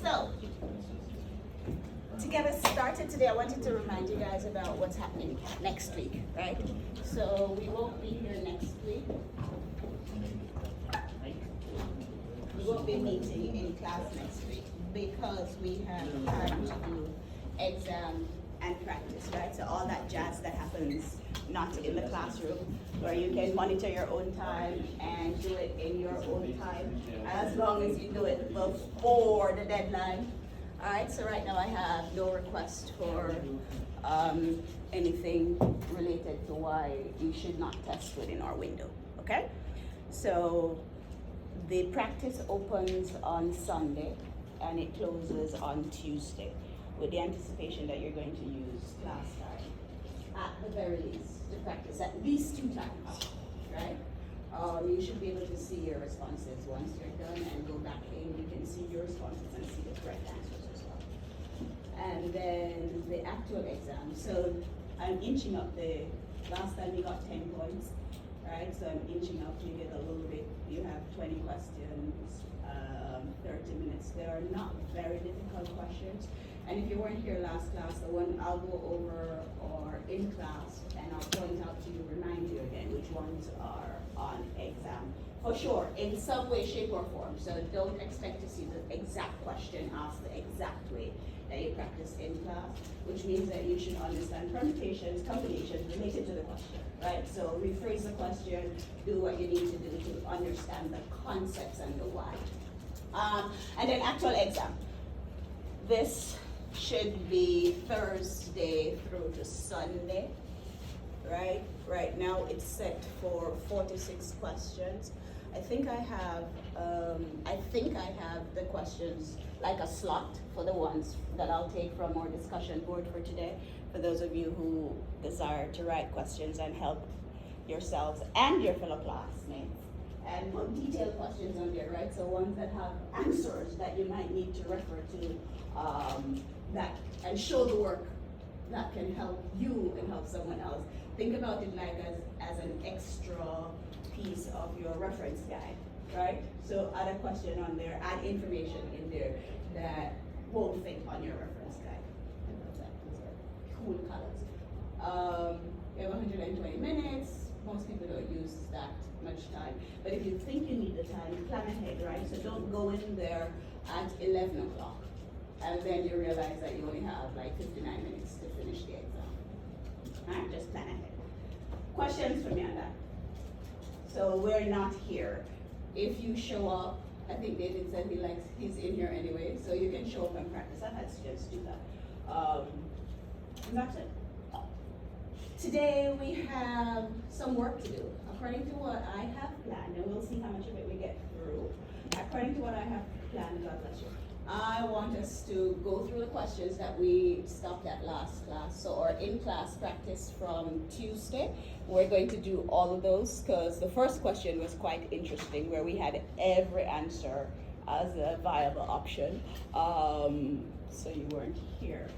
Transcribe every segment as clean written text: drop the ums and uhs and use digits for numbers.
So, to get us started today, I wanted to remind you guys about what's happening next week, right? So, we won't be here next week. We won't be meeting in class next week because we have time to do exam and practice, right? So all that jazz that happens not in the classroom, where you can monitor your own time and do it in your own time, as long as you do it before the deadline. All right, so right now I have no request for anything related to why you should not test within our window, okay? So the practice opens on Sunday and it closes on Tuesday, with the anticipation that you're going to use class time at the very least to practice at least 2 times, right? You should be able to see your responses once you're done and go back in. You can see your responses and see the correct answers as well. And then the actual exam. So I'm inching up last time we got 10 points, right? So I'm inching up, you get a little bit, you have 20 questions, 30 minutes. They are not very difficult questions. And if you weren't here last class, the one I'll go over are in class, and I'll point out to you, remind you again which ones are on exam. For sure, in some way, shape, or form. So don't expect to see the exact question asked the exact way that you practice in class, which means that you should understand permutations, combinations related to the question, right? So rephrase the question, do what you need to do to understand the concepts and the why. And then actual exam. This should be Thursday through to Sunday, right? Right now it's set for 46 questions. I think I have the questions like a slot for the ones that I'll take from our discussion board for today, for those of you who desire to write questions and help yourselves and your fellow classmates. And put detailed questions on there, right? So ones that have answers that you might need to refer to, that and show the work that can help you and help someone else. Think about it like as an extra piece of your reference guide, right? So add a question on there, add information in there that won't fit on your reference guide. I love that. Those are cool colors. You have 120 minutes. Most people don't use that much time. But if you think you need the time, plan ahead, right? So don't go in there at 11 o'clock. And then you realize that you only have like 59 minutes to finish the exam. All right, just plan ahead. Questions for me on that? So we're not here. If you show up, I think David said he's in here anyway, so you can show up and practice. I've had students do that. And that's it. Today we have some work to do. According to what I have planned, and we'll see how much of it we get through. According to what I have planned, God bless you, I want us to go through the questions that we stopped at last class. So our in-class practice from Tuesday, we're going to do all of those because the first question was quite interesting where we had every answer as a viable option. So you weren't here.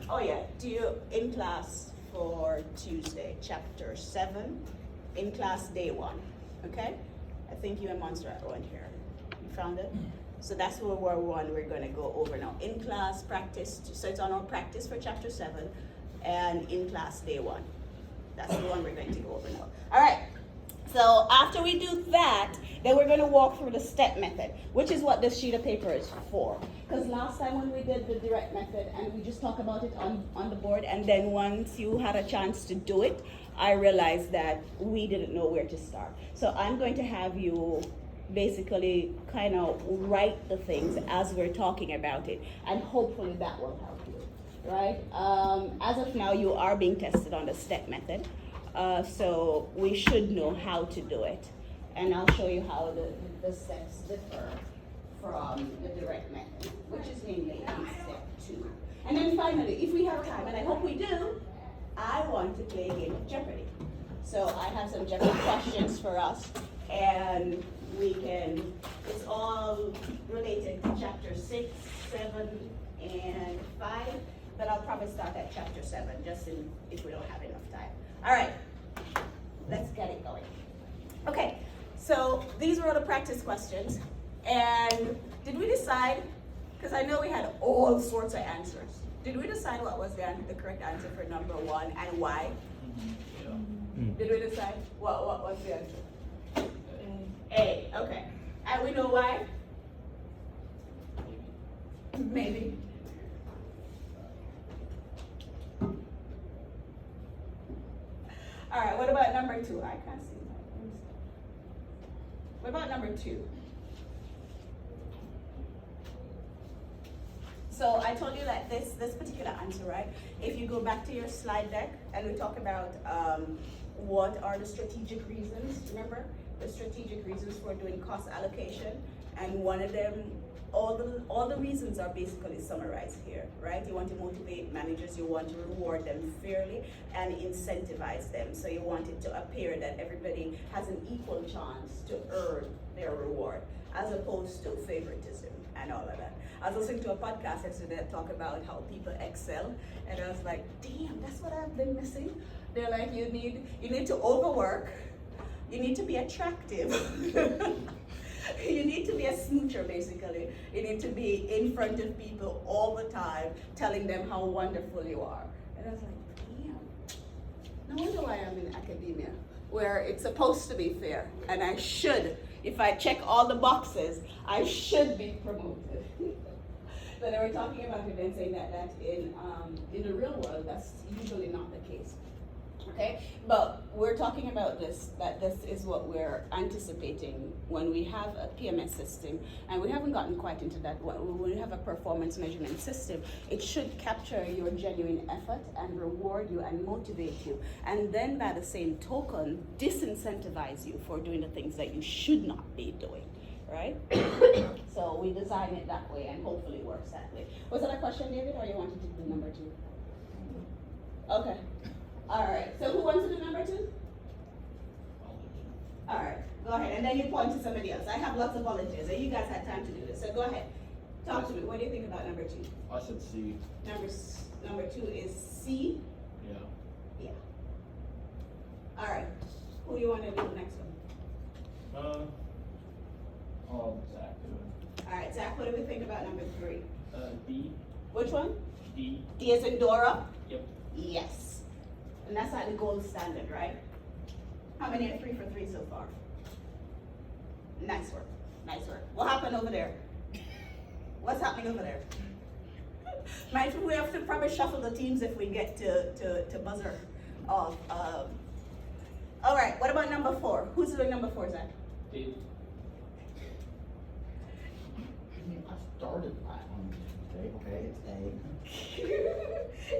Oh yeah, do you in-class for Tuesday, chapter 7, in-class day 1, okay? I think you and Montserrat weren't here. You found it? So that's where we're going to go over now. In class practice, so it's on our practice for chapter 7 and in class day 1. That's the one we're going to go over now. All right. So after we do that, then we're going to walk through the step method, which is what this sheet of paper is for. Because last time when we did the direct method and we just talked about it on the board, and then once you had a chance to do it, I realized that we didn't know where to start. So I'm going to have you basically kind of write the things as we're talking about it, and hopefully that will help you, right? As of now, you are being tested on the step method, so we should know how to do it, and I'll show you how the steps differ from the direct method, which is mainly in step 2. And then finally, if we have time, and I hope we do, I want to play a game of Jeopardy. So I have some Jeopardy questions for us, and it's all related to chapter 6, 7, and 5, but I'll probably start at chapter 7, just if we don't have enough time. All right, let's get it going. Okay, so these were all the practice questions, and did we decide Because I know we had all sorts of answers. Did we decide what was the correct answer for number 1 and why? Did we decide what was the answer? A, okay. And we know why? Maybe. All right, what about number 2? I can't see that. What about number 2? So I told you that this particular answer, right? If you go back to your slide deck and we talk about what are the strategic reasons, remember? The strategic reasons for doing cost allocation, and one of them, all the reasons are basically summarized here, right? You want to motivate managers, you want to reward them fairly and incentivize them. So you want it to appear that everybody has an equal chance to earn their reward, as opposed to favoritism and all of that. I was listening to a podcast yesterday that talked about how people excel, and I was like, damn, that's what I've been missing. They're like, you need to overwork, you need to be attractive. You need to be a smoocher, basically. You need to be in front of people all the time, telling them how wonderful you are. And I was like, damn, no wonder why I'm in academia, where it's supposed to be fair, and I should, if I check all the boxes, I should be promoted. But they were talking about it and saying that in the real world, that's usually not the case. Okay, but we're talking about this, that this is what we're anticipating when we have a PMS system, and we haven't gotten quite into that. When we have a performance measurement system, it should capture your genuine effort and reward you and motivate you, and then by the same token, disincentivize you for doing the things that you should not be doing, right? So we design it that way, and hopefully it works that way. Was that a question, David, or you wanted to do number 2? Okay. All right, so who wants to do number 2? All right, go ahead, and then you point to somebody else. I have lots of volunteers, and you guys had time to do this, so go ahead. Talk to me, what do you think about number 2? I said C. Number 2 is C? Yeah. Yeah. All right, who you want to do the next one? Zach do it. All right, Zach, what do we think about number 3? D. Which one? D. D as in Dora? Yep. Yes. And that's like the gold standard, right? How many are 3 for 3 so far? Nice work, nice work. What happened over there? What's happening over there? We have to probably shuffle the teams if we get to buzzer off. All right, what about number 4? Who's doing number 4, Zach? David. I started that one today. Okay, it's A.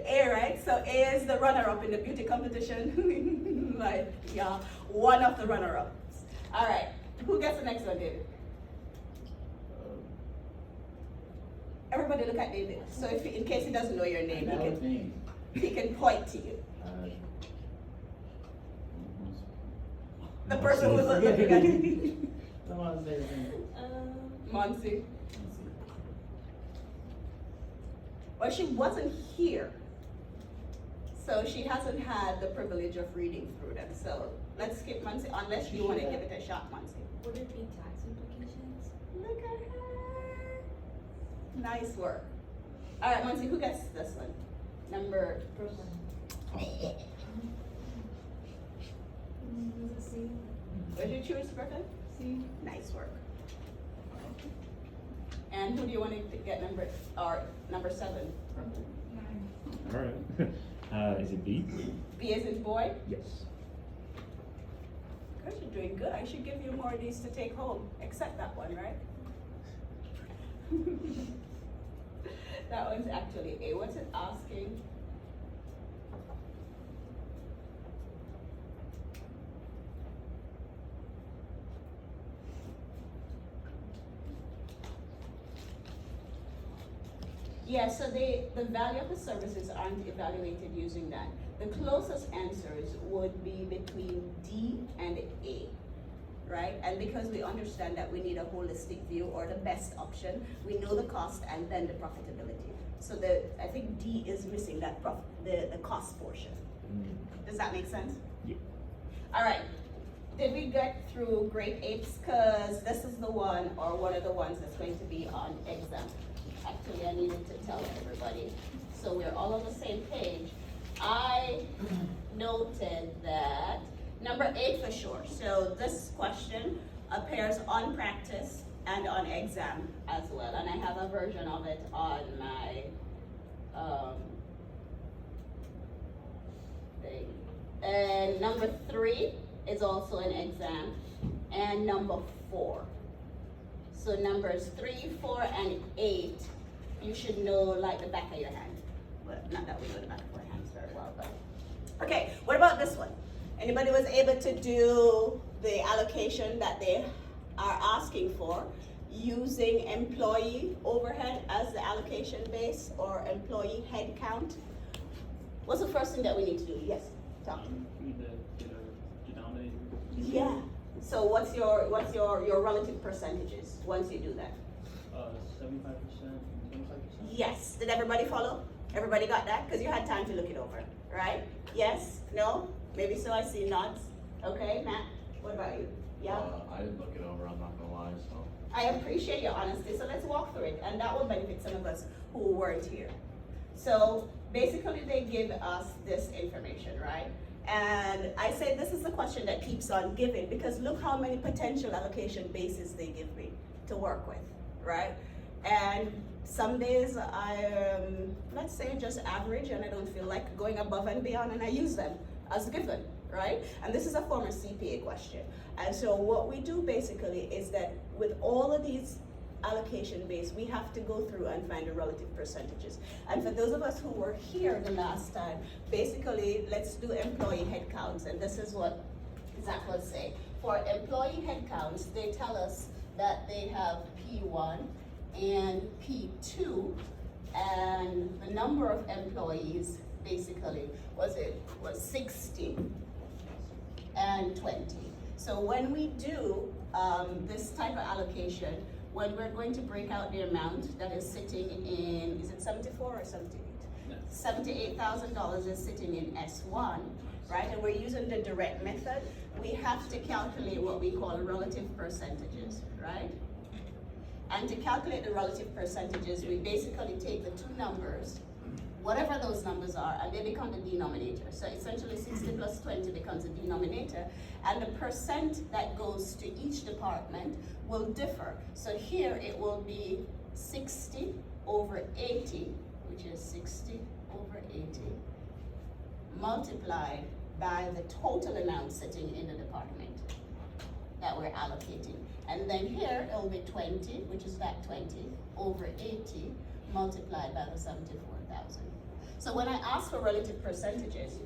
A, right? So A is the runner-up in the beauty competition. Like, yeah, one of the runner-ups. All right, who gets the next one, David? Everybody look at David. So if in case he doesn't know your name, he can point to you. The person who's looking at you. Someone say his name. Monsi. Well, she wasn't here, so she hasn't had the privilege of reading through them. So let's skip Monsi, unless you want to give it a shot, Monsi. Would it be tax implications? Look at her. Nice work. All right, Monsi, who gets this one? Number. Brooklyn. Is it C? What did you choose, Brooklyn? C. Nice work. And who do you want to get number 7? All right. Is it B? B is in boy? Yes. Gosh, you're doing good. I should give you more of these to take home, except that one, right? That one's actually A. What's it asking? Yeah, so the value of the services aren't evaluated using that. The closest answers would be between D and A, right? And because we understand that we need a holistic view or the best option, we know the cost and then the profitability. So I think D is missing that the cost portion. Does that make sense? Yeah. All right. Did we get through grade 8s? Because this is the one or one of the ones that's going to be on exam. actually I needed to tell everybody, so we're all on the same page. I noted that number 8 for sure. So this question appears on practice and on exam as well, and I have a version of it on my thing. And number 3 is also an exam, and number 4. So numbers 3, 4, and 8, you should know like the back of your hand. Well, not that we know the back of our hands very well, but. Okay, what about this one? Anybody was able to do the allocation that they are asking for using employee overhead as the allocation base or employee head count? What's the first thing that we need to do? Yes, Tom? We need to get a denominator. Yeah. So what's your relative percentages once you do that? 75%, 25%. Yes. Did everybody follow? Everybody got that? Because you had time to look it over, right? Yes? No? Maybe so. I see nods. Okay, Matt. What about you? Yeah. I didn't look it over, I'm not gonna lie, so. I appreciate your honesty. So let's walk through it, and that will benefit some of us who weren't here. So basically, they give us this information, right? And I say this is the question that keeps on giving, because look how many potential allocation bases they give me to work with, right? And some days I am, let's say, just average, and I don't feel like going above and beyond, and I use them as given, right? And this is a former CPA question. And so what we do basically is that with all of these allocation base, we have to go through and find the relative percentages. And for those of us who were here the last time, basically, let's do employee head counts. And this is what Zach will say. For employee head counts, they tell us that they have P1 and P2, and the number of employees basically was 60 and 20. So when we do this type of allocation, when we're going to break out the amount that is sitting in, is it 74 or 78? No. $78,000 is sitting in S1, right? And we're using the direct method. We have to calculate what we call relative percentages, right? And to calculate the relative percentages, we basically take the two numbers, whatever those numbers are, and they become the denominator. So essentially 60 plus 20 becomes the denominator, and the percent that goes to each department will differ. So here it will be 60 over 80, which is 60 over 80, multiplied by the total amount sitting in the department that we're allocating. And then here it will be 20, which is that 20, over 80, multiplied by the 74,000. So when I asked for relative percentages,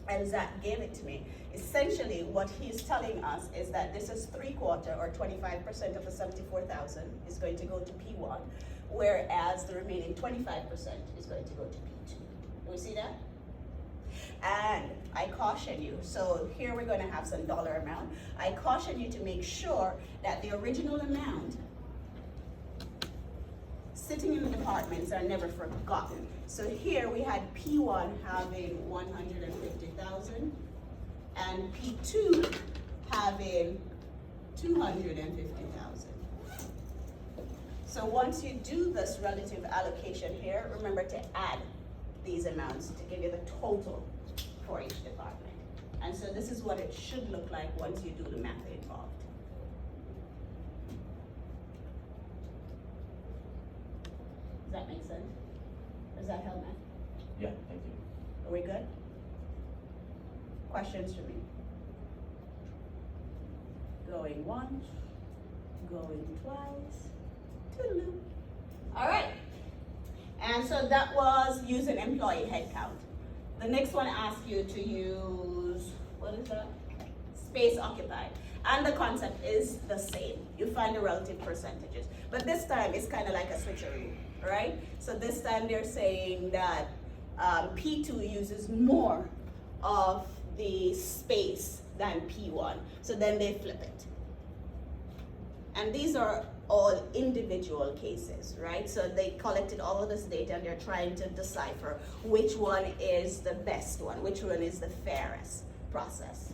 and Zach gave it to me, essentially what he's telling us is that this is 3/4 or 25% of the 74,000 is going to go to P1, whereas the remaining 25% is going to go to P2. Do we see that? And I caution you, so here we're going to have some dollar amount. I caution you to make sure that the original amount sitting in the departments are never forgotten. So here we had P1 having 150,000 and P2 having 250,000. So once you do this relative allocation here, remember to add these amounts to give you the total for each department. And so this is what it should look like once you do the math involved. Does that make sense? Does that help, Matt? Yeah, thank you. Are we good? Questions for me? Going once, going twice, toodaloo. All right. And so that was using employee head count. The next one asks you to use, what is that? Space occupied. And the concept is the same. You find the relative percentages. But this time it's kind of like a switcheroo, right? So this time they're saying that P2 uses more of the space than P1. So then they flip it. And these are all individual cases, right? So they collected all of this data and they're trying to decipher which one is the best one, which one is the fairest process.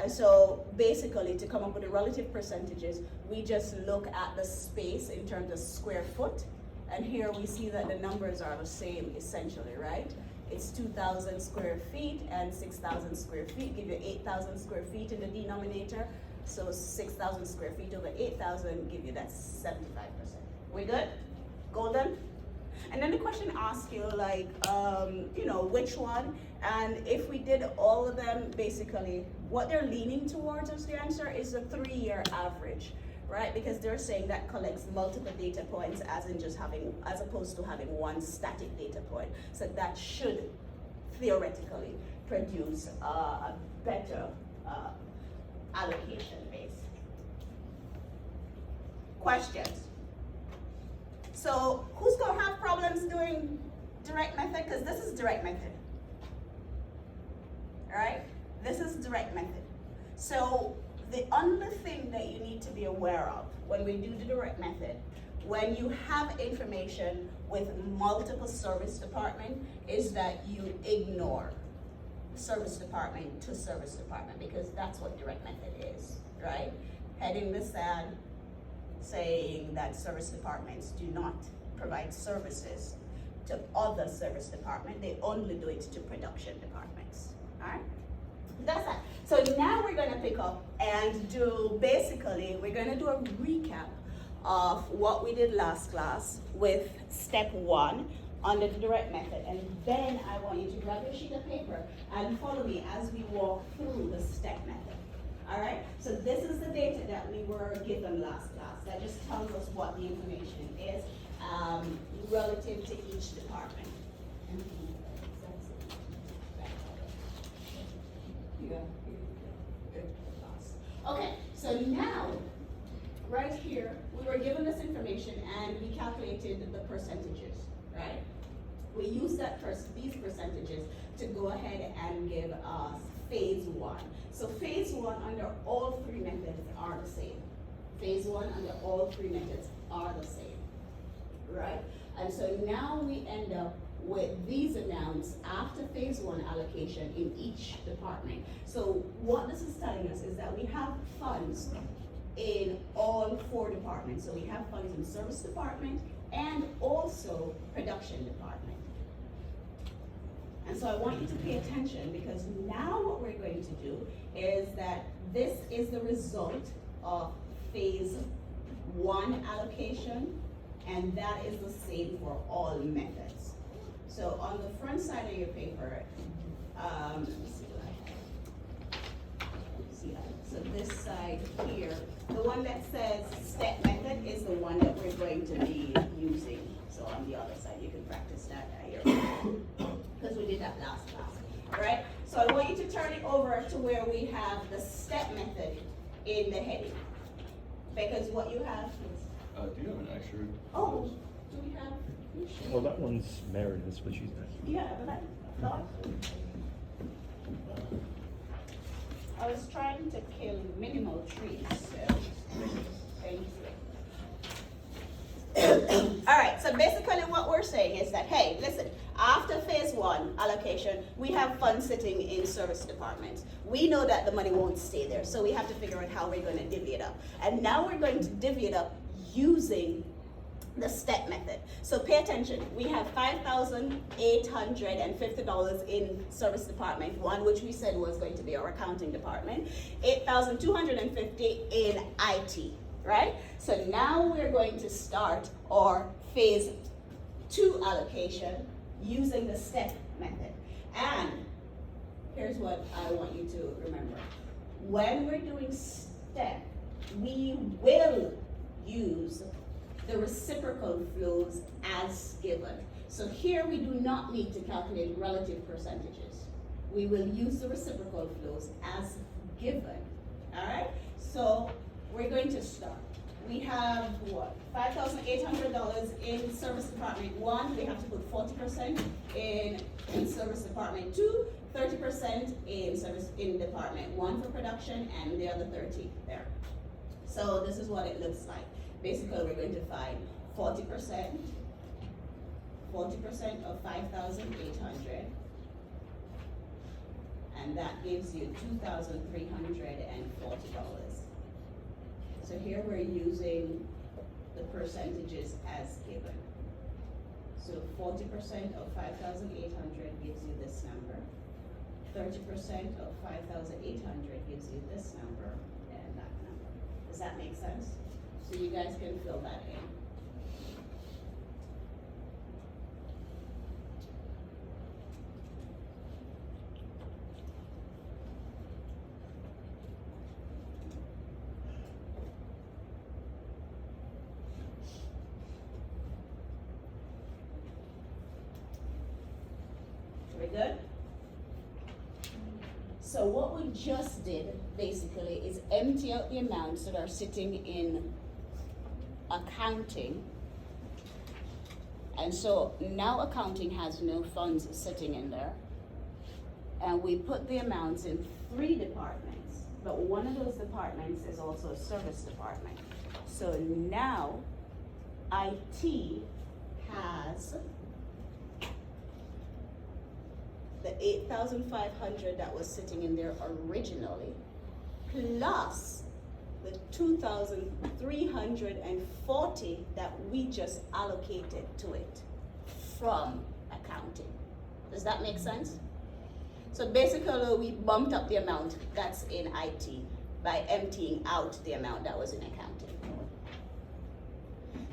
And so basically, to come up with the relative percentages, we just look at the space in terms of square foot. And here we see that the numbers are the same essentially, right? It's 2,000 square feet and 6,000 square feet, give you 8,000 square feet in the denominator. So 6,000 square feet over 8,000 give you that 75%. We good? Golden? And then the question asks you like, which one? And if we did all of them, basically, what they're leaning towards as the answer is a 3-year average, right? Because they're saying that collects multiple data points as opposed to having one static data point. So that should theoretically produce a better allocation base. Questions? So who's gonna have problems doing direct method? Because this is direct method. All right? This is direct method. So the only thing that you need to be aware of when we do the direct method, when you have information with multiple service department, is that you ignore service department to service department, because that's what direct method is, right? Heading the SAD saying that service departments do not provide services to other service department, they only do it to production departments, all right? That's that. So now we're gonna pick up and we're gonna do a recap of what we did last class with step 1 under the direct method. And then I want you to grab your sheet of paper and follow me as we walk through the step method. All right, so this is the data that we were given last class. That just tells us what the information is relative to each department. Okay, so now, right here, we were given this information and we calculated the percentages, right? We use these percentages to go ahead and give us phase 1. So phase 1 under all 3 methods are the same. Phase 1 under all 3 methods are the same, right? And so now we end up with these amounts after phase 1 allocation in each department. So what this is telling us is that we have funds in all 4 departments. So we have funds in service department and also production department. And so I want you to pay attention, because now what we're going to do is that this is the result of phase 1 allocation, and that is the same for all methods. So on the front side of your paper, let me see what I have. See that? So this side here, the one that says step method is the one that we're going to be using. So on the other side, you can practice that at your own, because we did that last class. All right? So I want you to turn it over to where we have the step method in the heading. Because what you have is, Do you have an extra? oh, do we have? Well, that one's Meredith's, but she's not. Yeah, but I thought, I was trying to kill minimal trees, so, thank you. All right, so basically what we're saying is that, hey, listen, after phase 1 allocation, we have funds sitting in service departments. We know that the money won't stay there, so we have to figure out how we're going to divvy it up. And now we're going to divvy it up using the step method. So pay attention. We have $5,850 in service department 1, which we said was going to be our accounting department. $8,250 in IT, right? So now we're going to start our phase 2 allocation using the step method. And here's what I want you to remember. When we're doing step, we will use the reciprocal flows as given. So here we do not need to calculate relative percentages. We will use the reciprocal flows as given. All right? So we're going to start. We have what? $5,800 in service department 1. We have to put 40% in service department 2, 30% in department 1 for production, and the other 30 there. So this is what it looks like. Basically, we're going to find 40% of 5,800, and that gives you $2,340. So here we're using the percentages as given. So 40% of 5,800 gives you this number. 30% of 5,800 gives you this number and that number. Does that make sense? So you guys can fill that in. We good? So what we just did basically is empty out the amounts that are sitting in accounting. And so now accounting has no funds sitting in there. And we put the amounts in 3 departments, but one of those departments is also a service department. So now IT has the 8,500 that was sitting in there originally, plus the 2,340 that we just allocated to it from accounting. Does that make sense? So basically, we bumped up the amount that's in IT by emptying out the amount that was in accounting.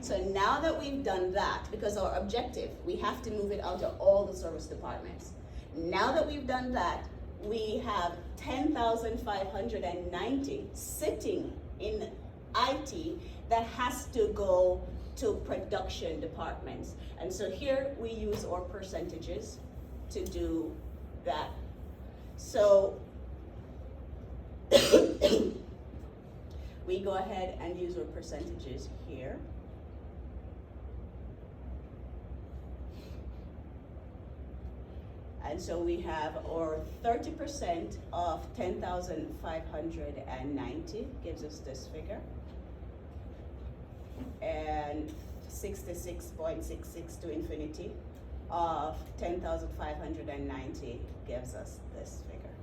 So now that we've done that, because our objective, we have to move it out to all the service departments. Now that we've done that, we have 10,590 sitting in IT that has to go to production departments. And so here we use our percentages to do that. So we go ahead and use our percentages here. And so we have our 30% of 10,590 gives us this figure. And 66.66 to infinity of 10,590 gives us this figure.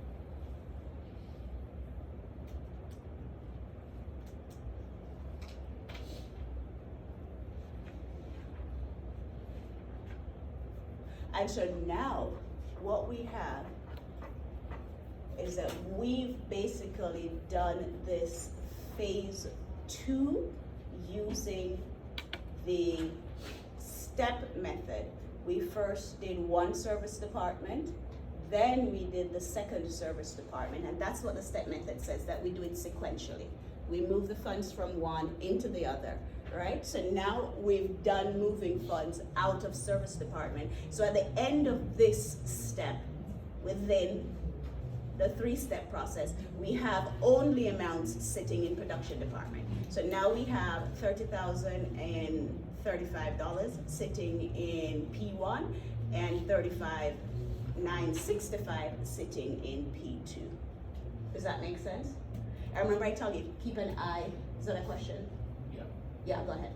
And so now what we have is that we've basically done this phase 2 using the step method. We first did one service department, then we did the second service department, and that's what the step method says, that we do it sequentially. We move the funds from one into the other, right? So now we've done moving funds out of service department. So at the end of this step, within the 3-step process, we have only amounts sitting in production department. So now we have $30,035 sitting in P1 and $35,965 sitting in P2. Does that make sense? I remember I told you, keep an eye. Is that a question? Yeah. Yeah, go ahead.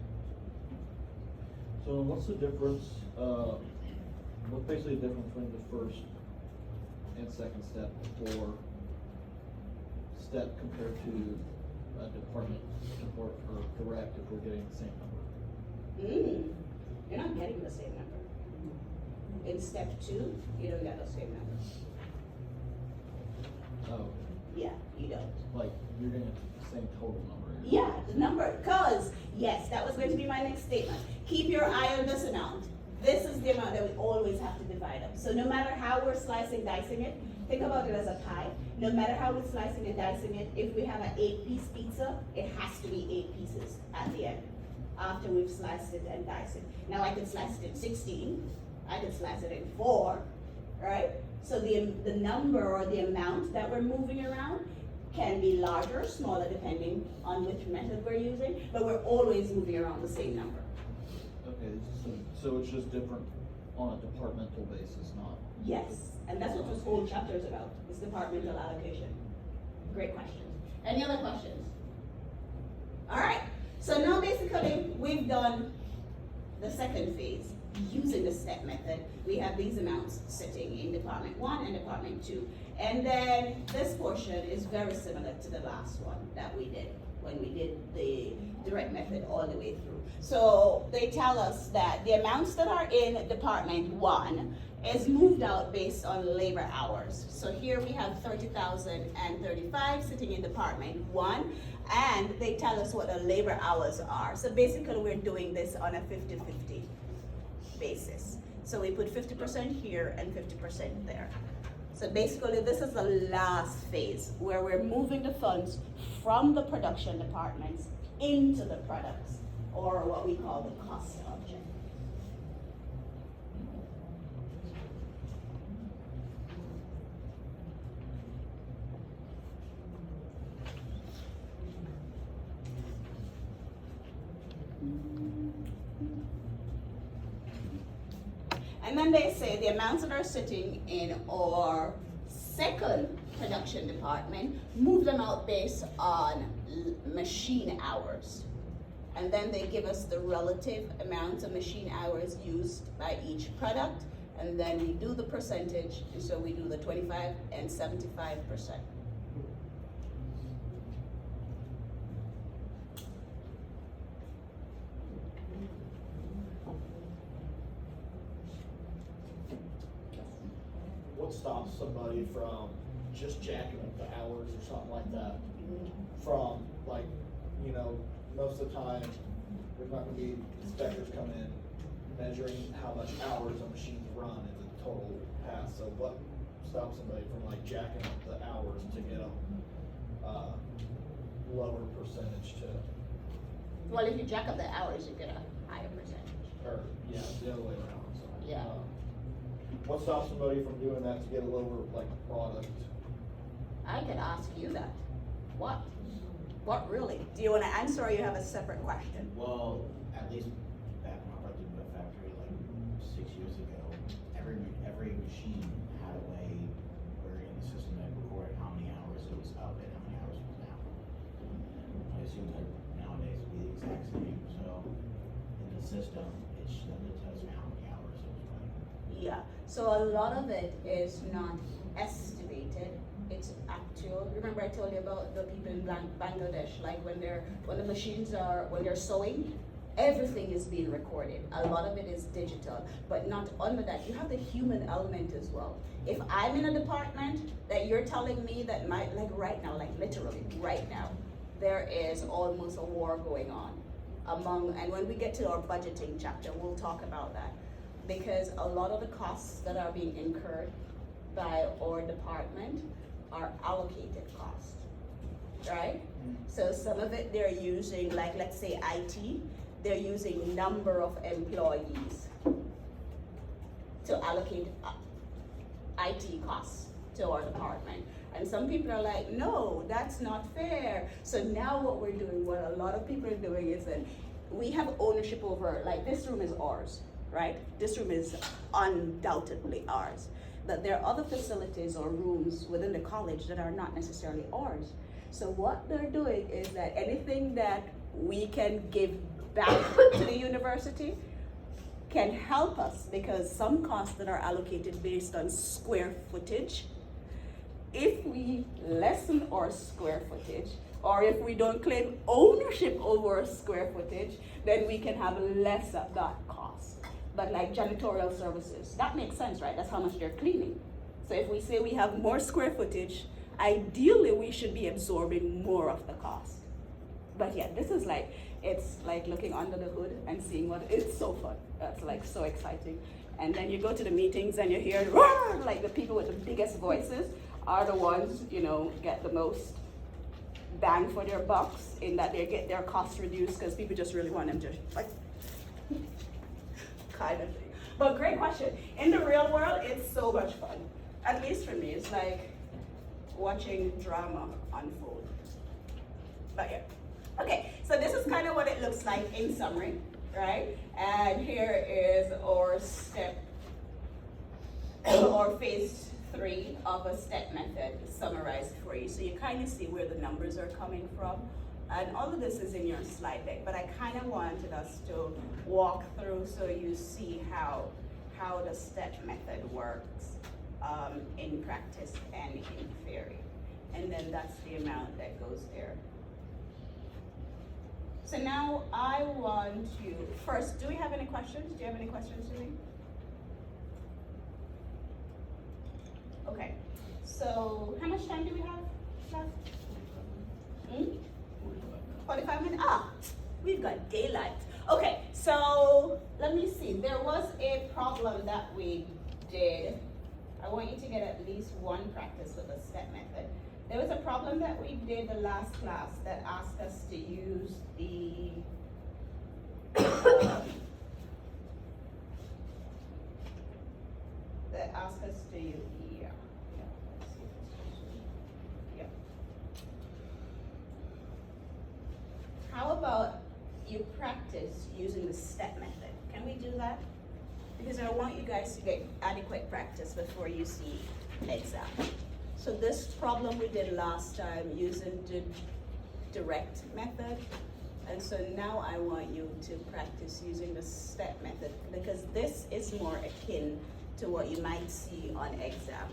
So what's the difference, what's basically the difference between the first and second step for step compared to department report or direct if we're getting the same number? You're not getting the same number. In step 2, you don't get the same number. Oh, Yeah, you don't. like you're getting the same total number? Yeah, the number, cause, yes, that was going to be my next statement. Keep your eye on this amount. This is the amount that we always have to divide up. So no matter how we're slicing, dicing it, think about it as a pie. No matter how we're slicing and dicing it, if we have an 8-piece pizza, it has to be 8 pieces at the end, after we've sliced it and diced it. Now I can slice it in 16, I can slice it in 4, right? So the number or the amount that we're moving around can be larger or smaller depending on which method we're using, but we're always moving around the same number. Okay, so it's just different on a departmental basis, not? Yes, and that's what this whole chapter is about, is departmental allocation. Great question. Any other questions? All right, so now basically we've done the second phase. using the step method, we have these amounts sitting in Department 1 and Department 2. And then this portion is very similar to the last one that we did when we did the direct method all the way through. So they tell us that the amounts that are in Department 1 is moved out based on labor hours. So here we have 30,035 sitting in Department 1, and they tell us what the labor hours are. So basically we're doing this on a 50-50 basis. So we put 50% here and 50% there. So basically this is the last phase where we're moving the funds from the production departments into the products, or what we call the cost object. And then they say the amounts that are sitting in our second production department, move them out based on machine hours. And then they give us the relative amounts of machine hours used by each product, and then we do the percentage, and so we do the 25 and 75%. What stops somebody from just jacking up the hours or something like that? From like, you know, most of the time, there's not gonna be inspectors coming in measuring how much hours a machine's run in the total pass. So what stops somebody from like jacking up the hours to get a lower percentage to, Well, if you jack up the hours, you get a higher percentage. or, yeah, the other way around, so. Yeah. What stops somebody from doing that to get a lower, like, product? I could ask you that. What? What really? Do you want to answer, or you have a separate question? Well, at least back when I worked in the factory like 6 years ago, every machine had a way where in the system that recorded how many hours it was up and how many hours it was down. And I assume that nowadays it'd be the exact same. So in the system, it tells you how many hours it was running. Yeah, so a lot of it is not estimated, it's actual. Remember I told you about the people in Bangladesh, like when the machines are, when they're sewing, everything is being recorded. A lot of it is digital, but not only that, you have the human element as well. If I'm in a department that you're telling me that like right now, like literally right now, there is almost a war going on among, and when we get to our budgeting chapter, we'll talk about that. Because a lot of the costs that are being incurred by our department are allocated costs, right? So some of it they're using, like let's say IT, they're using number of employees to allocate IT costs to our department. And some people are like, no, that's not fair. So now what we're doing, what a lot of people are doing is that we have ownership over, like this room is ours, right? This room is undoubtedly ours. But there are other facilities or rooms within the college that are not necessarily ours. So what they're doing is that anything that we can give back to the university can help us, because some costs that are allocated based on square footage, if we lessen our square footage, or if we don't claim ownership over square footage, then we can have less of that cost. But like janitorial services, that makes sense, right? That's how much they're cleaning. So if we say we have more square footage, ideally we should be absorbing more of the cost. But yeah, this is like, it's like looking under the hood and seeing what, it's so fun. That's like so exciting. And then you go to the meetings and you hear, roar, like the people with the biggest voices are the ones, you know, get the most bang for their bucks, in that they get their costs reduced because people just really want them to like, kind of thing. But great question. In the real world, it's so much fun. At least for me, it's like watching drama unfold. But yeah. Okay, so this is kind of what it looks like in summary, right? And here is our step, or phase 3 of a step method summarized for you. So you kind of see where the numbers are coming from. And all of this is in your slide deck, but I kind of wanted us to walk through so you see how the STEP method works in practice and in theory. And then that's the amount that goes there. So now I want you, first, do we have any questions? Do you have any questions for me? Okay, so how much time do we have left? 45 minutes? Ah, we've got daylight. Okay, so let me see. There was a problem that we did. I want you to get at least one practice with the STEP method. There was a problem that we did the last class that asked us to use the that asked us to use let's see if it's yeah. How about you practice using the STEP method? Can we do that? Because I want you guys to get adequate practice before you see an exam. So this problem we did last time using the direct method. And so now I want you to practice using the STEP method because this is more akin to what you might see on exam.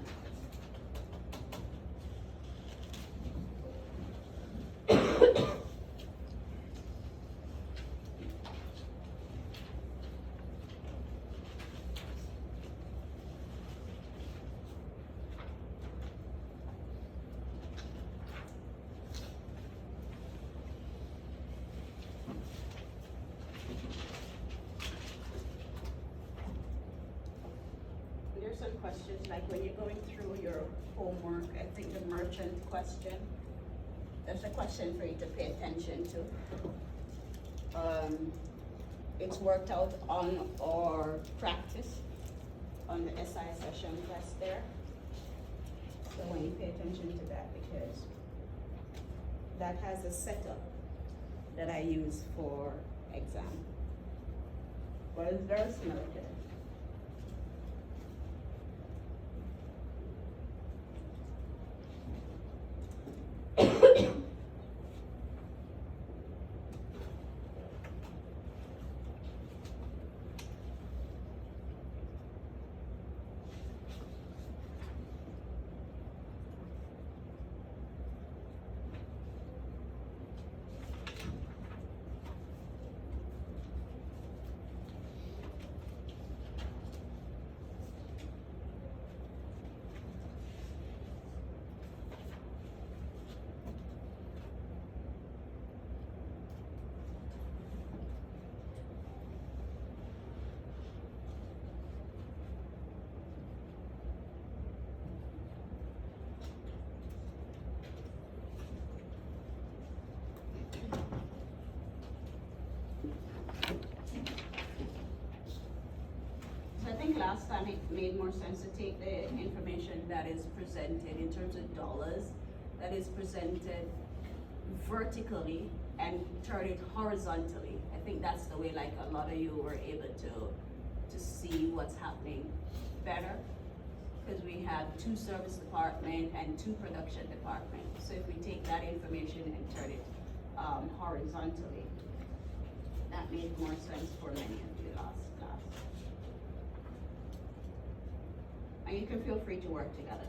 There's some questions, like when you're going through your homework, I think the merchant question, there's a question for you to pay attention to. It's worked out on our practice, on the SI session test there. So when you pay attention to that, because that has a setup that I use for exam. But it's very similar to it. So I think last time it made more sense to take the information that is presented in terms of dollars, that is presented vertically and turn it horizontally. I think that's the way like a lot of you were able to see what's happening better. Because we have 2 service department and 2 production department. So if we take that information and turn it horizontally, that made more sense for many of you last class. And you can feel free to work together.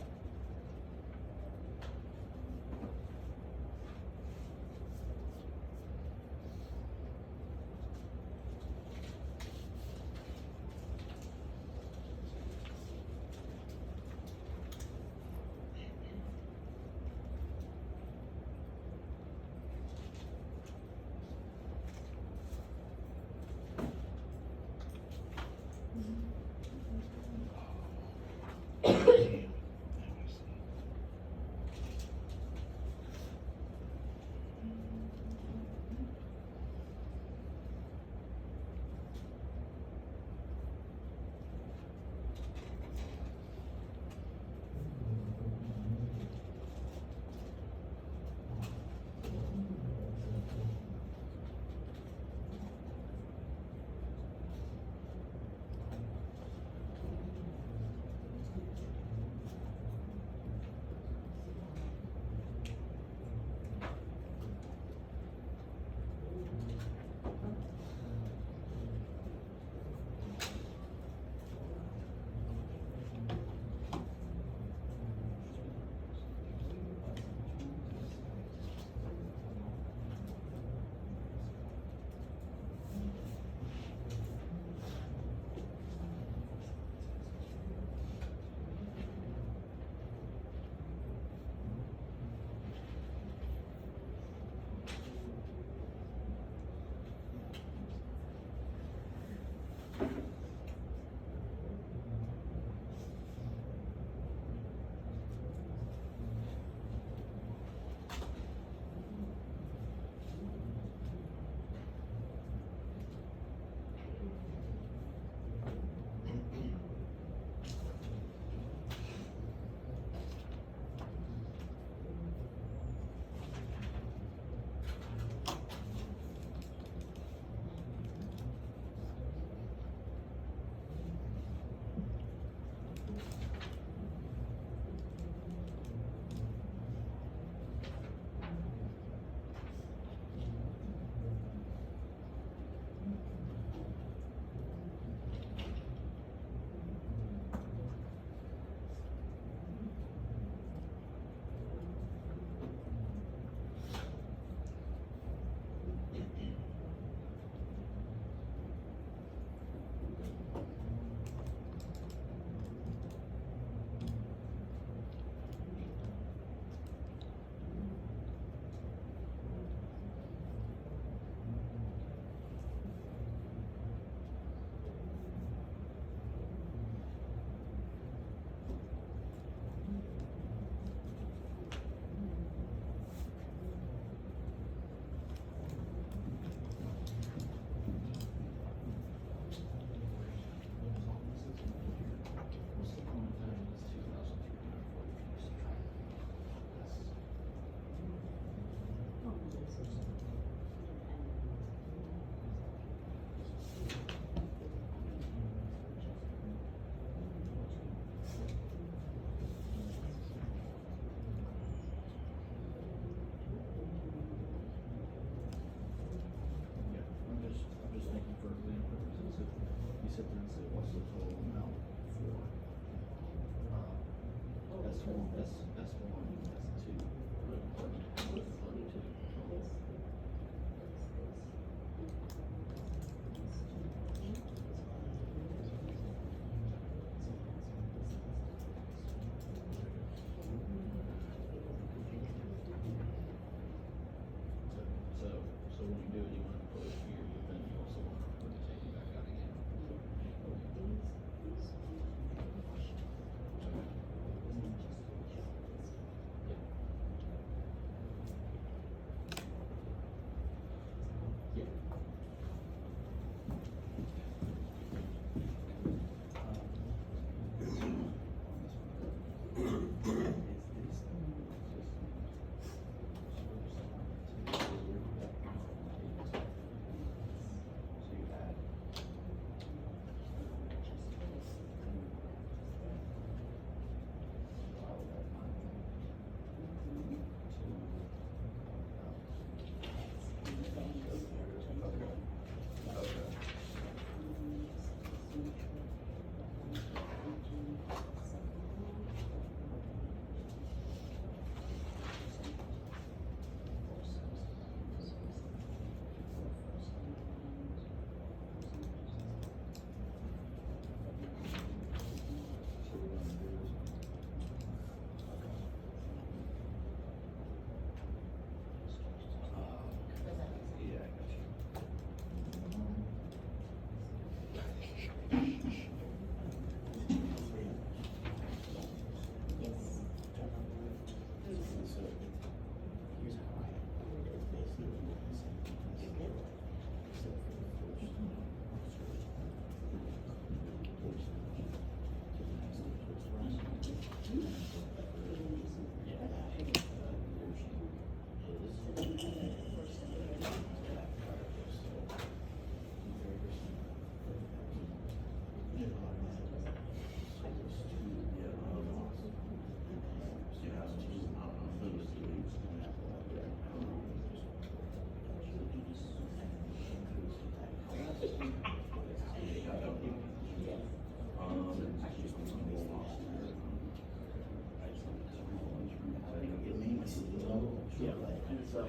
So,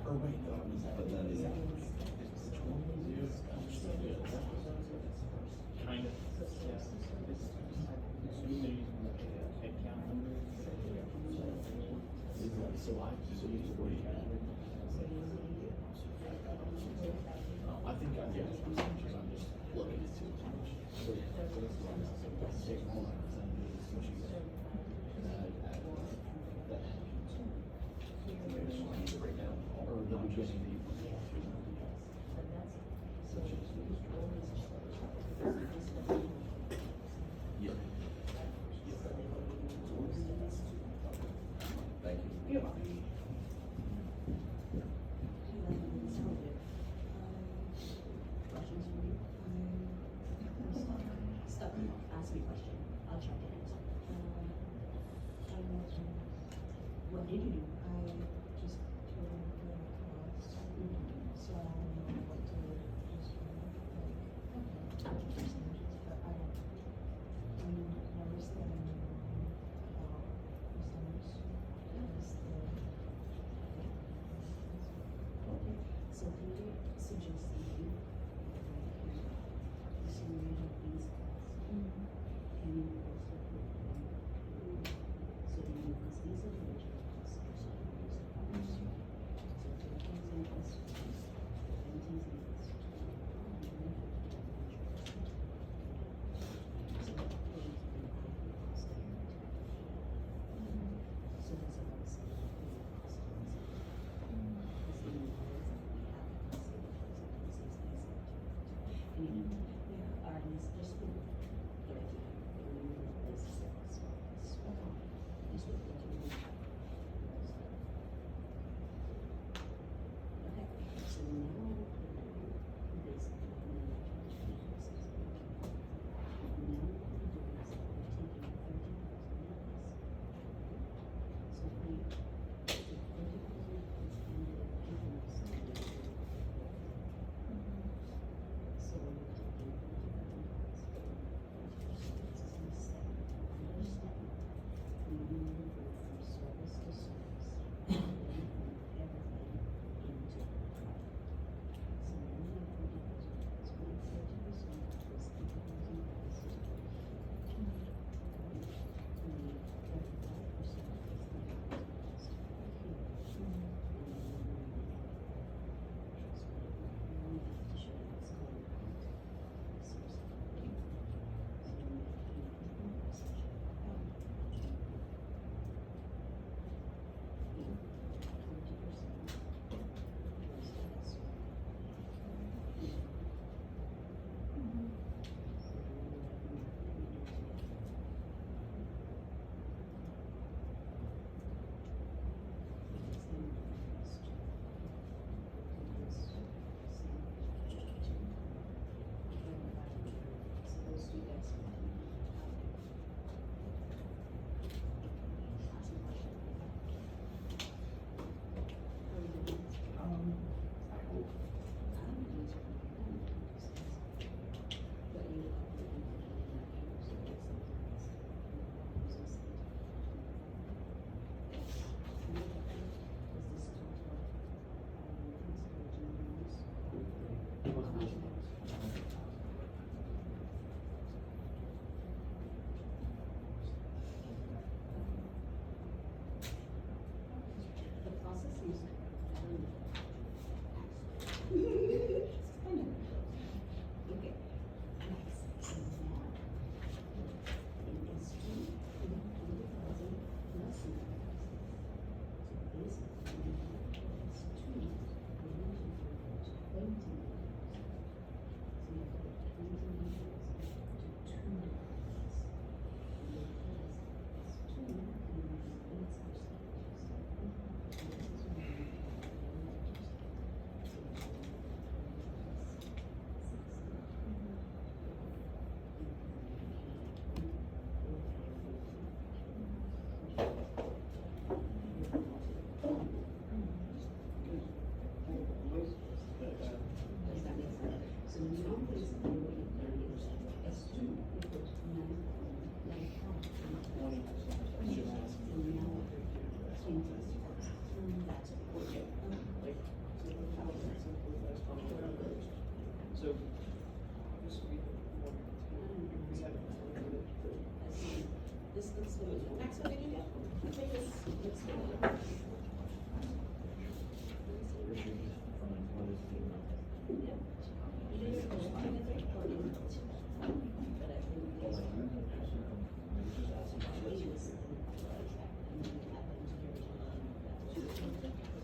Or wait, no, but then, Kind of, yeah. It's usually head count numbers. I think I'm getting percentages, I'm just looking at too much. Take all that percentages, so she's I need to break down all or not just Yeah. Thank you. You're welcome. Questions for me? Stop, ask me a question, I'll try to answer. What did you do? I just told him the cost, so I don't know what to just like percentages, but I don't. Never spend about percentage is the. So can you suggest something? So you have these costs, and you also put, so then you, because these are the original costs, so you use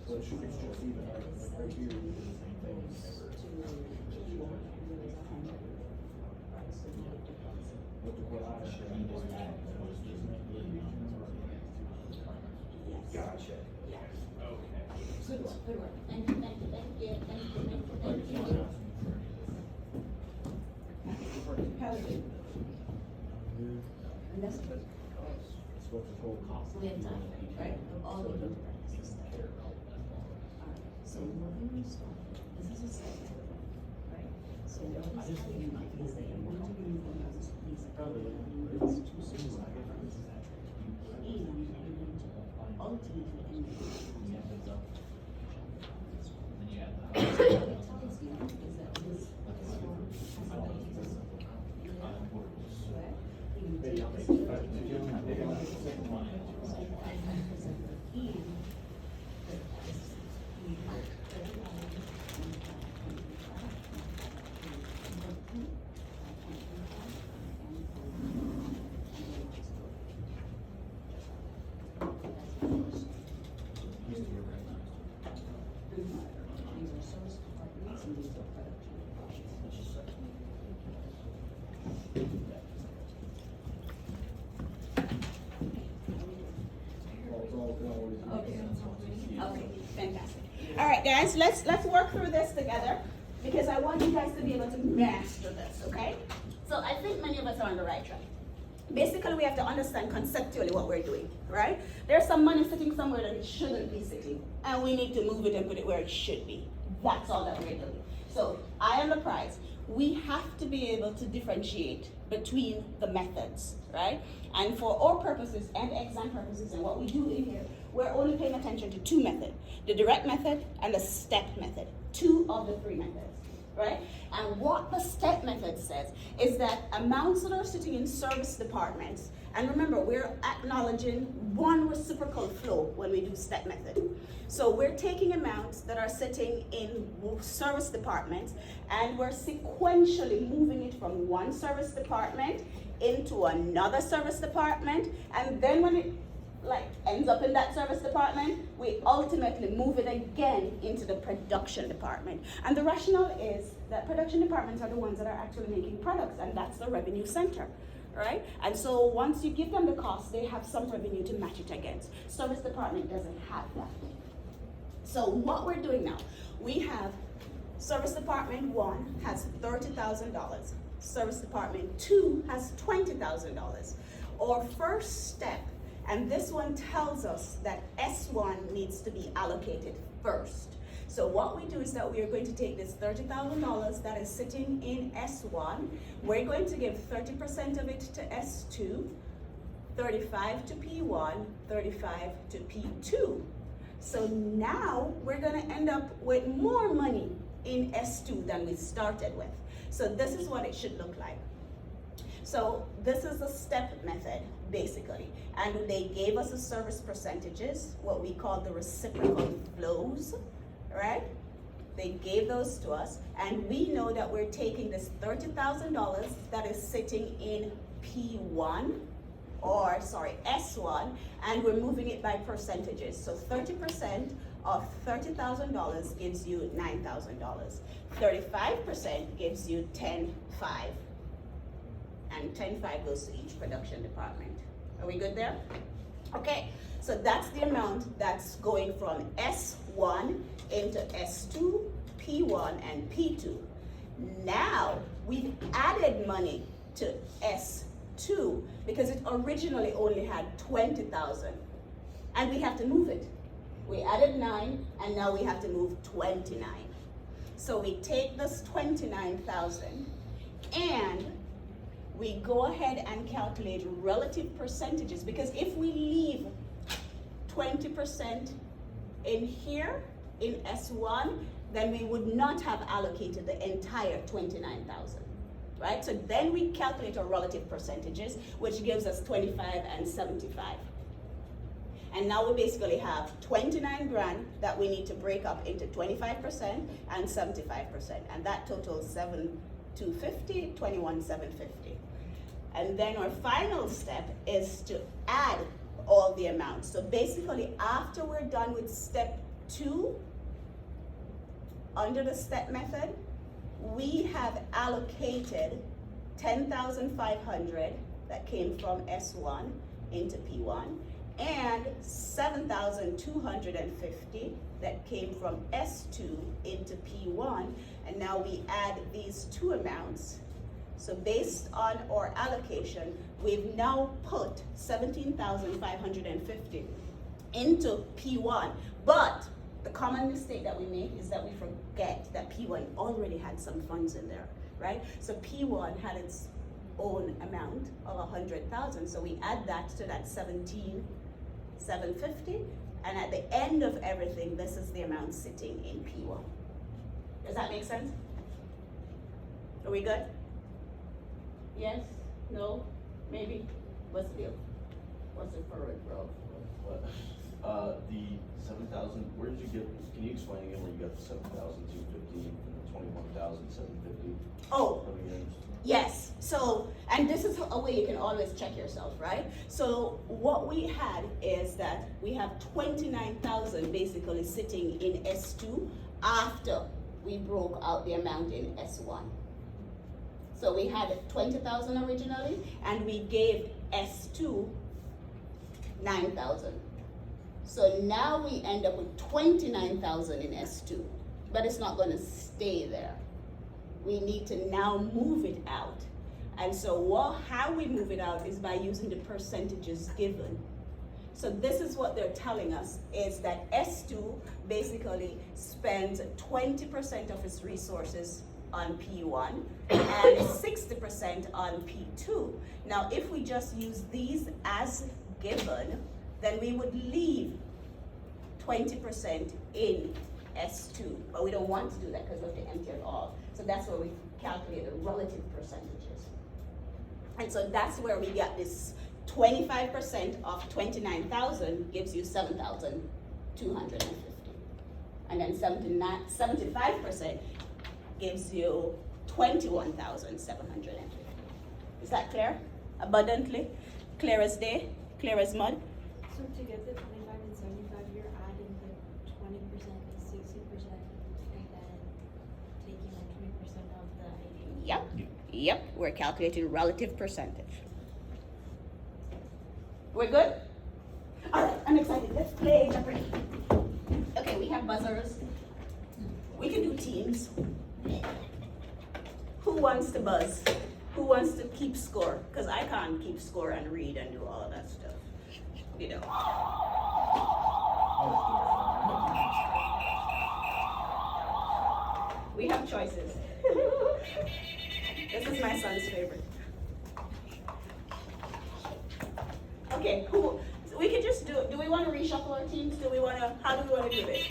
So it should be just even, like right here, we do the same thing. What the question? Gotcha. Good work, good work. Thank you, thank you, thank you, thank you, thank you, thank you. And that's good. It's what the total cost. We have time, right? All of them. Alright, so moving on, this is a second, right? So what is happening is that you're going to be moving on these two sources of reference. And you're going to ultimately end up. What it tells you is that this one has a basis. Right? You take this 30%, Okay, fantastic. All right, guys, let's work through this together because I want you guys to be able to master this, okay? So I think many of us are on the right track. Basically, we have to understand conceptually what we're doing, right? There's some money sitting somewhere that it shouldn't be sitting, and we need to move it and put it where it should be. That's all that we're doing. So I am the prize. We have to be able to differentiate between the methods, right? And for our purposes and exam purposes and what we do in here, we're only paying attention to two methods, the direct method and the step method, 2 of the 3 methods, right? And what the step method says is that amounts that are sitting in service departments, and remember, we're acknowledging one reciprocal flow when we do step method. So we're taking amounts that are sitting in service departments and we're sequentially moving it from one service department into another service department, and then when it ends up in that service department, we ultimately move it again into the production department. And the rationale is that production departments are the ones that are actually making products, and that's the revenue center, right? And so once you give them the cost, they have some revenue to match it against. Service department doesn't have that. So what we're doing now, we have service department 1 has $30,000. Service department 2 has $20,000. Our first step, and this one tells us that S1 needs to be allocated first. So what we do is that we are going to take this $30,000 that is sitting in S1, we're going to give 30% of it to S2, 35 to P1, 35 to P2. So now we're gonna end up with more money in S2 than we started with. So this is what it should look like. So this is a step method, basically. And they gave us the service percentages, what we call the reciprocal flows, right? They gave those to us, and we know that we're taking this $30,000 that is sitting in P1, or sorry, S1, and we're moving it by percentages. So 30% of $30,000 gives you $9,000. 35% gives you $10,500. And $10,500 goes to each production department. Are we good there? Okay, so that's the amount that's going from S1 into S2, P1, and P2. Now, we've added money to S2 because it originally only had 20,000, and we have to move it. We added 9, and now we have to move 29. So we take this 29,000 and we go ahead and calculate relative percentages, because if we leave 20% in here in S1, then we would not have allocated the entire 29,000, right? So then we calculate our relative percentages, which gives us 25 and 75. And now we basically have 29 grand that we need to break up into 25% and 75%. And that totals 7,250, 21,750. And then our final step is to add all the amounts. So basically, after we're done with step 2, under the step method, we have allocated 10,500 that came from S1 into P1 and 7,250 that came from S2 into P1. And now we add these two amounts. So based on our allocation, we've now put 17,550 into P1. But the common mistake that we make is that we forget that P1 already had some funds in there, right? So P1 had its own amount of 100,000. So we add that to that 17,750. And at the end of everything, this is the amount sitting in P1. Does that make sense? Are we good? Yes? No? Maybe? What's the deal? What's the forward growth? What, the 7,000, where did you get, can you explain again where you got the 7,250 and the 21,750? Oh, From your names? yes. So, and this is a way you can always check yourself, right? So what we had is that we have 29,000 basically sitting in S2 after we broke out the amount in S1. So we had 20,000 originally, and we gave S2 9,000. So now we end up with 29,000 in S2, but it's not gonna stay there. We need to now move it out. And so how we move it out is by using the percentages given. So this is what they're telling us, is that S2 basically spends 20% of its resources on P1 and 60% on P2. Now, if we just use these as given, then we would leave 20% in S2, but we don't want to do that because we have to empty it all. So that's where we calculate the relative percentages. And so that's where we got this 25% of 29,000 gives you 7,250. And then 75% gives you 21,750. Is that clear? Abundantly? Clear as day? Clear as mud? So to get the 25 and 75, you're adding the 20% and 60%, and then taking the 20% of the 80. Yep. We're calculating relative percentage. We're good? All right, I'm excited. Let's play Jeopardy. Okay, we have buzzers. We can do teams. Who wants to buzz? Who wants to keep score? Because I can't keep score and read and do all of that stuff. You know. We have choices. This is my son's favorite. Okay, so we can just do we want to reshuffle our teams? How do we want to do this?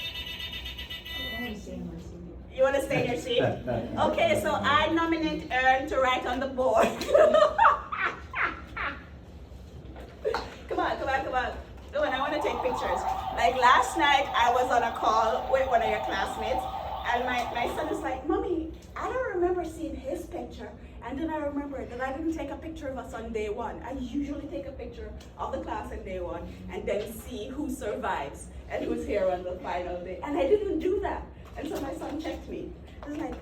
I want to stay in my seat. You want to stay in your seat? Okay, so I nominate Ern to write on the board. Come on. Oh, and I want to take pictures. Like last night, I was on a call with one of your classmates, and my son is like, Mommy, I don't remember seeing his picture. And then I remembered that I didn't take a picture of us on day one. I usually take a picture of the class on day one and then see who survives and who's here on the final day. And I didn't do that. And so my son checked me. It's like,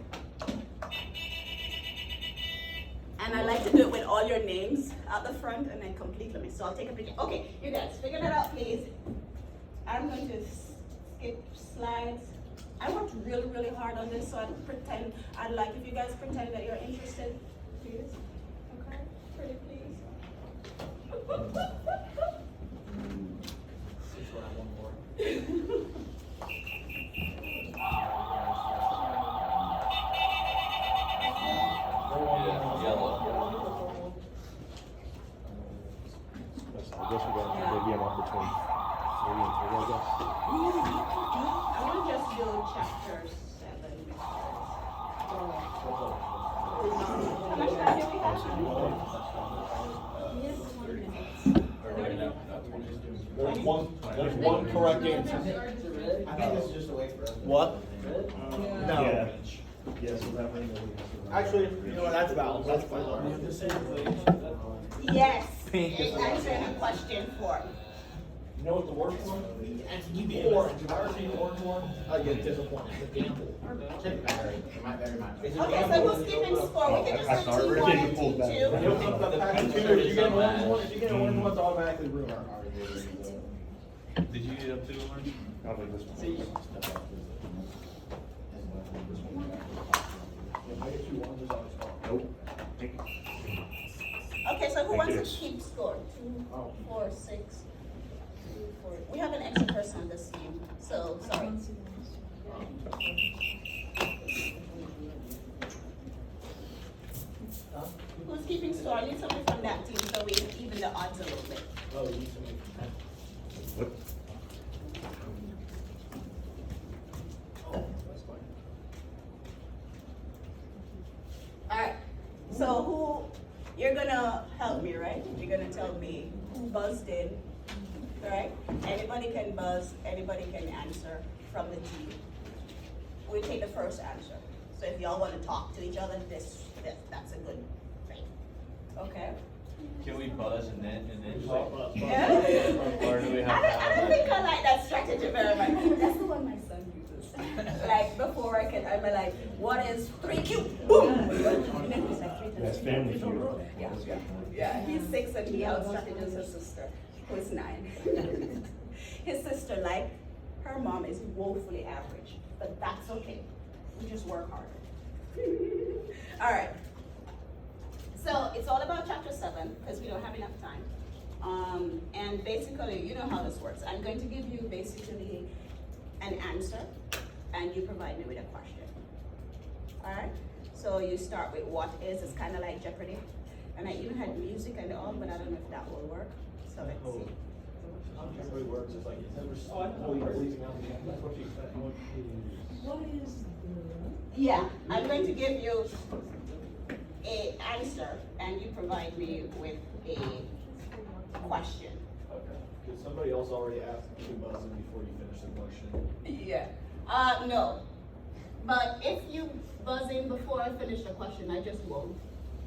and I like to do it with all your names at the front and then completely me. So I'll take a picture. Okay, you guys, figure that out, please. I'm going to skip slides. I worked really, really hard on this, so I'd like if you guys pretend that you're interested, please. Okay, pretty please. Just try one more. I guess we got maybe an opportunity. Maybe in three, I guess. I want to just do chapter 7. How much time do we have? Yes, 1 minute. Right now, not 20. There's one correct answer. I think this is just a way for us to. What? No. Yeah. Yeah, so that way nobody has to. Actually, you know what, that's valid, that's fine. Yes, Pink is it's the one. answering a question for. You know what the worst one? Orange. If I ever see an orange one, I get disappointed. It's a gamble. Very, very much. It's a Okay, so gamble. who's keeping score? We can just I do saw it. T1 and Pulled back. You T2. don't think about package two, if you get an orange one, if you get an orange one, it's automatically ruined. Did you get up to orange? Probably this one. If I get two oranges, I'll just go. Nope. Pink. Okay, so who Thank wants you. to keep score? Two, Oh. 4, 6, 2, 4. We have an extra person on this team, so sorry. Who's keeping score? I need somebody from that team so we even the odds a little bit. Oh, you need somebody. What? Oh, that's fine. Alright, so who, you're gonna help me, right? You're gonna tell me who buzzed in, right? Anybody can buzz, anybody can answer from the team. We take the first answer. So if y'all wanna talk to each other, that's a good thing. Okay? Can we buzz and then Yeah? Or do we have I don't think I like that strategy very much. That's the one my son uses. Like before I'm like, what is 3Q? Boom! And then he's like 3 times That's 3. family feud. Yeah, he's 6 and he out strategies his sister, who is 9. His sister, like, her mom is woefully average, but that's okay. We just work harder. All right. So it's all about chapter 7 because we don't have enough time. And basically, you know how this works. I'm going to give you basically an answer, and you provide me with a question. All right. So you start with what is. It's kind of like Jeopardy, and I even had music and all, but I don't know if that will work. So let's see. Everybody works, it's like, oh, you're leaving out again, that's what she said. What is the? Yeah, I'm going to give you a answer, and you provide me with a question. Okay, because somebody else already asked two buzzing before you finish the question. Yeah. No. But if you buzz in before I finish the question, I just won't.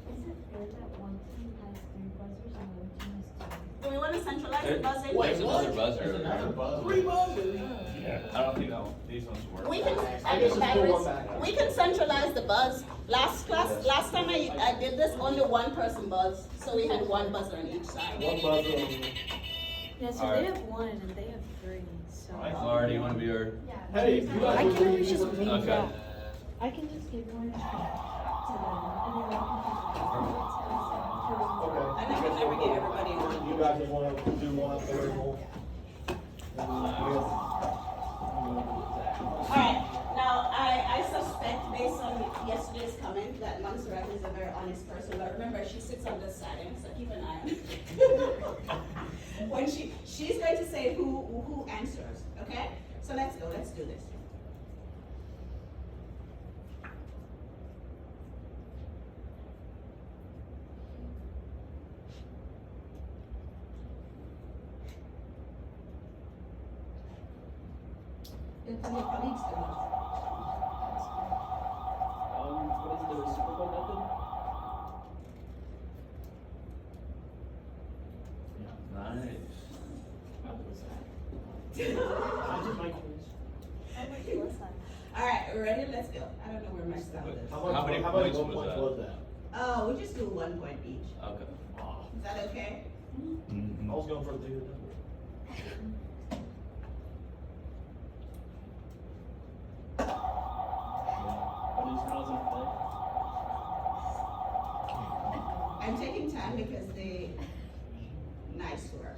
Is it fair that one team has 3 buzzers and one team has 2? Do we want to centralize the buzzing? There's another buzzer. There's another buzzer. Three buzzers? Yeah. I don't think these ones work. We can, I guess it's for one back. we can centralize the buzz. Last time I did this, only one person buzzed, so we had one buzzer on each side. One buzzer on Yeah, so Alright. they have 1 and they have 3, so. Laura, do you wanna be our? Yeah. Hey, you guys I are can really always just really- read Okay. that. I can just give one to them, and then Okay. And I can never get everybody in one. You guys just wanna do one variable? Alright, now I suspect based on yesterday's comment that Montserrat is a very honest person, but remember she sits on this side, so keep an eye on it. When she's going to say who answers, okay? So let's go, let's do this. Your colleagues can answer. What is the reciprocal method? Nice. Alright, ready? Let's go. I don't know where my stuff is. How many How points many was points that? was that? Oh, we just do 1 point each. Okay. Is that okay? Mhm. I was going for the bigger number. I'm taking time because nice work.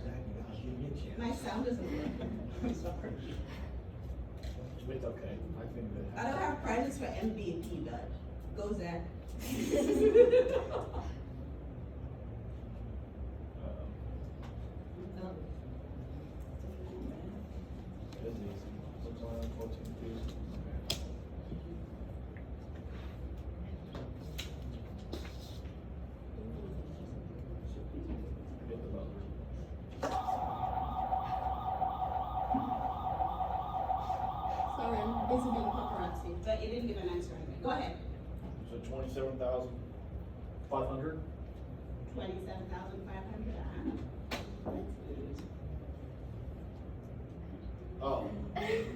My sound doesn't work. I'm sorry. It's okay, I think I that. don't have prizes for MVP, but go Zach. It's easy. Sometimes 14 views. Get the buzzer. Go ahead. So 27,500? 27,500. Oh,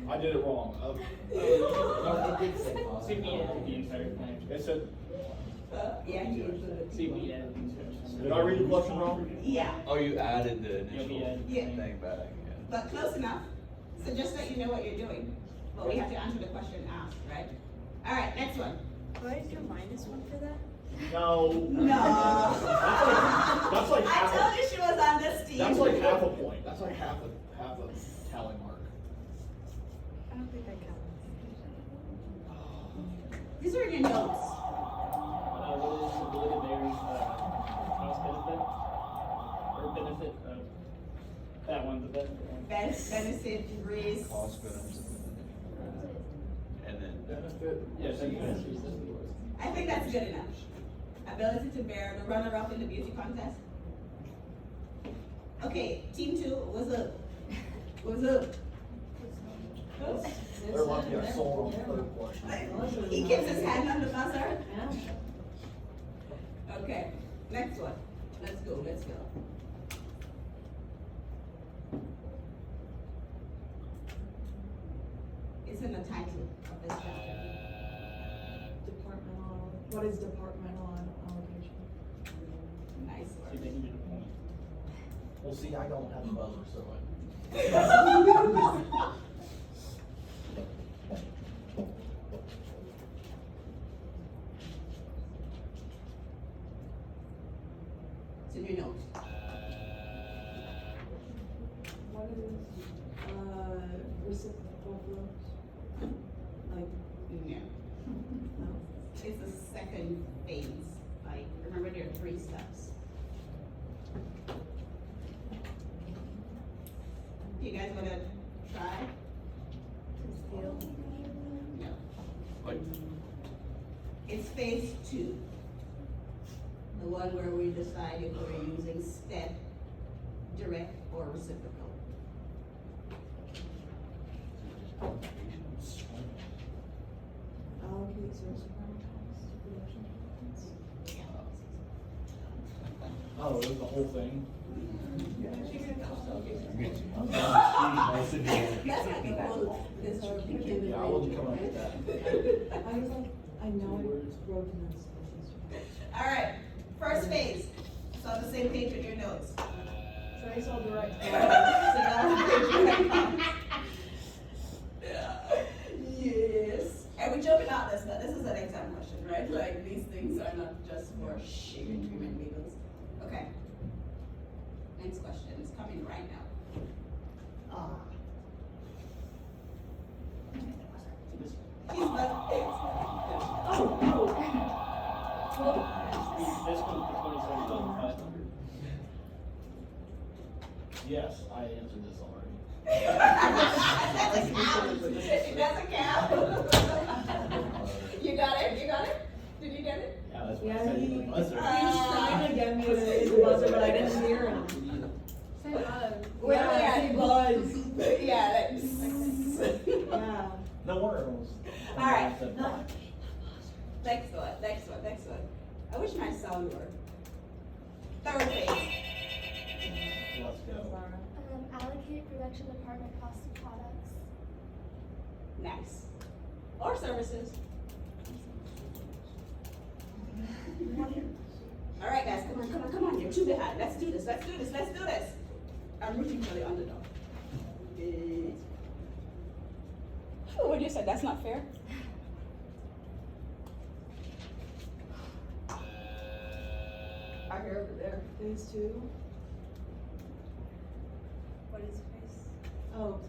I did it wrong. See, we added the entire plan. It said, Yeah, you included. See, we added the entire. did I read the question wrong? Yeah, Oh, you added the Yeah, we initial added. Yeah. thing back, yeah. but close enough. So just so you know what you're doing. But we have to answer the question asked, right? All right, next one. Do I do minus one for that? No. No. That's like I half told a, you she was on this team. that's like half a point. That's like half a tally mark. I don't think I count. These are in your notes. What is the ability there, cost benefit? Or benefit, that one, the benefit one. Benefit, risk. Cost benefit. And then Benefit. Yes, I guess, that's what it was. I think that's good enough. Ability to bear, the runner-up in the beauty contest. Okay, team 2, what's up? What's up? They're lucky I sold on the third question. He keeps his hand on the buzzer. Okay, next one. Let's go, let's go. It's in the title of this chapter. Departmental, what is departmental allocation? Nice See, work. they needed a point. Well, see, I don't have a buzzer, so I. It's in your notes. What is, reciprocal flows? Like, No. no? It's the second phase. Like, remember there are 3 steps. You guys wanna try? No. like, It's phase 2. The one where we decide if we're using step, direct, or reciprocal. Allocate service department costs, production departments? Oh, it was the whole thing? That's not the whole, this whole Yeah, I wasn't coming up with that. I was like, I know it's broken in spaces. All right, first phase. It's on the same page with your notes. Trace all direct. Yes. And we're jumping out this, but this is an exam question, right? Like, these things are not just for sheer human beings. Okay. Next question is coming right now. Ah. He's not. This one, the 27,500. Yes, I answered this already. That's a count. That's a count. You got it? You got it? Did you get it? Yeah, that's what I Yeah, said. he with the buzzer. was trying to get me to hit the buzzer, but I didn't hear him. Where Yeah, we he at? buzzed. Yeah, like, Yeah. No wonder it was. All right. I said black. next one. I wish my sound worked. Third phase. Let's go. Allocate production department cost of products. Nice. Or services. All right, guys, come on. You're too behind. Let's do this. I'm rooting for the underdog. What you said? That's not fair. I hear over there. Phase 2. What is face? Oh,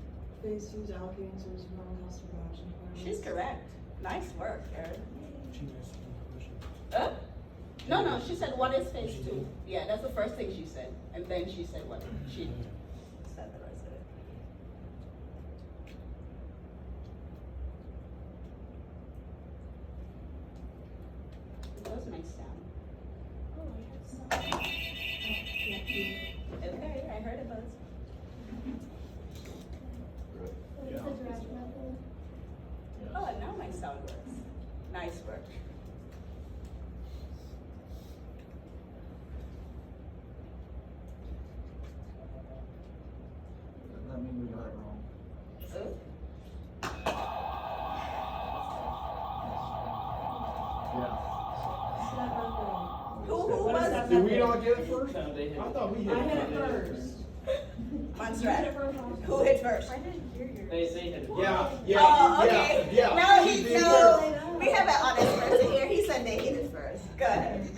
phase 2 is allocating service department cost of production department. She's correct. Nice work, Erin. She asked me a question. No, she said, what is phase 2? Yeah, that's the first thing she said. And then she said what? She said the rest of it. It does make sound. Oh, I heard some. Okay, I heard a buzz. What is Yeah. the direct method? Oh, and now my sound works. Nice work. That means we got it wrong. Ooh. Yeah. Step up Who What is was that? Did we not get it first? No, they hit. I thought we there. hit I it. hit it first. Montserrat? Who hit first? I didn't hear yours. They hit it. Yeah, Oh, yeah, okay. yeah, yeah. No, She he, did no, we have an honest person here. He said they hit it first. Go ahead.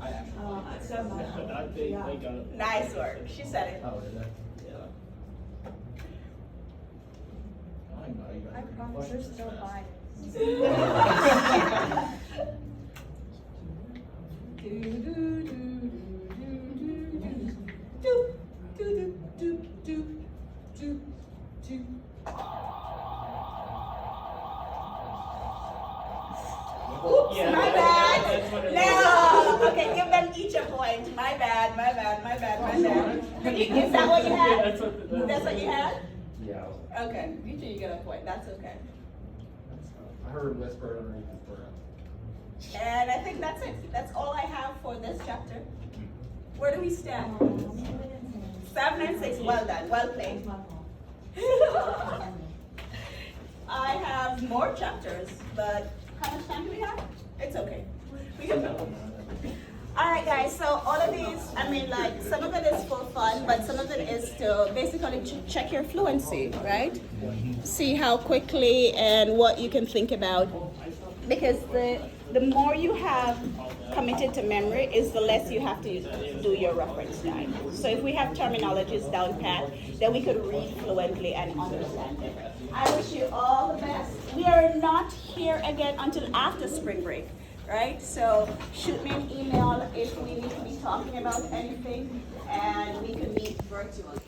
I actually. Step up. They got it. Nice work. She said it. Oh, did I? Yeah. I know you I got promise you're still Oops, Yeah, my that's what bad. it No. Okay, give them each a point. My bad, my bad, my bad, my bad. Is that what you Yeah, had? that's That's what you had? Yeah. Okay, you two, you get a point. That's okay. I heard whisper underneath the breath. And I think that's it. That's all I have for this chapter. Where do we stand? 7 and 6. Well done. Well played. I have more chapters, but how much time do we have? It's okay. We can go. Alright guys, so all of these, I mean like some of it is for fun, but some of it is to basically check your fluency, right? See how quickly and what you can think about. Because the more you have committed to memory is the less you have to do your reference time. So if we have terminologies down pat, then we could read fluently and understand it. I wish you all the best. We are not here again until after spring break, right? So shoot me an email if we need to be talking about anything, and we can meet virtually.